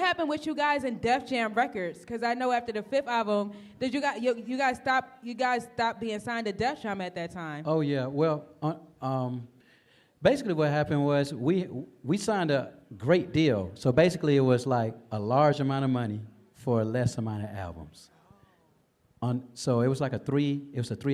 happened with you guys in Def Jam Records? Because I know after the 5th album, did you guys stop being signed to Def Jam at that time? Oh yeah. Well, basically what happened was we signed a great deal. So basically it was like a large amount of money for a less amount of albums. So it was like a three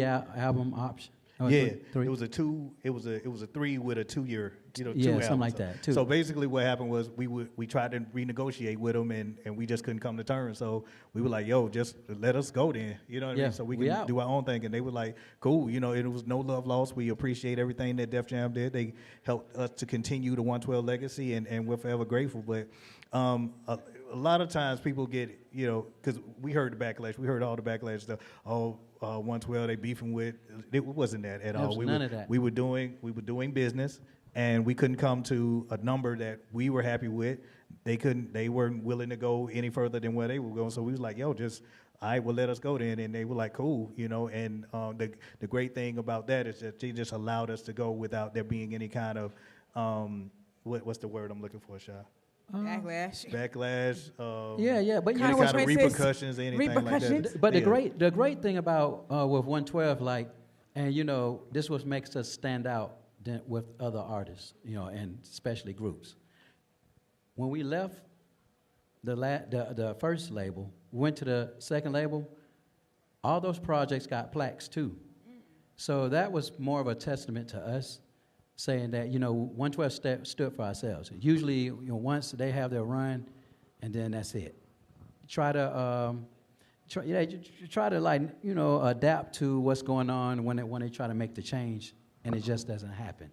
album option. No, Yeah, three. it was a 3 with a 2-year, 2 Yeah, albums. something like that, too. So basically, what happened was we tried to renegotiate with them, and we just couldn't come to terms. So we were like, "Yo, just let us go then," you know what I mean? So we can do our own thing. And they were like, "Cool," it was no love lost. We appreciate everything that Def Jam did. They helped us to continue the 112 legacy, and we're forever grateful. But a lot of times people get, because we heard the backlash. We heard all the backlash stuff. 112 they beefing with. It wasn't that at all. None of that. We were doing business, and we couldn't come to a number that we were happy with. They weren't willing to go any further than where they were going. So we was like, yo, just all right, well, let us go then. And they were like, cool, And the great thing about that is that they just allowed us to go without there being any kind of what's the word I'm looking for, Sha? Backlash. Yeah, but any kind of repercussions, anything like that. But the great thing about with 112, and this what makes us stand out with other artists, and especially groups. When we left the first label, went to the second label, all those projects got plaques too. So that was more of a testament to us, saying that 112 stood for ourselves. Usually, once they have their run, and then that's it. Try to adapt to what's going on when they try to make the change, and it just doesn't happen.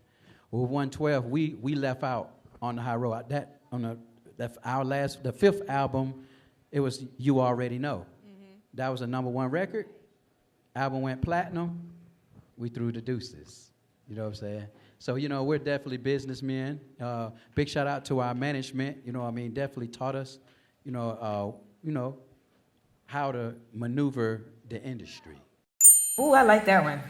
With 112, we left out on the high road. The 5th album, it was You Already Know. Mm-hmm. That was a #1 record. Album went platinum. We threw the deuces. You know what I'm saying? So, we're definitely businessmen. Big shout out to our management. Definitely taught us, how to maneuver the industry. Ooh, I like that one.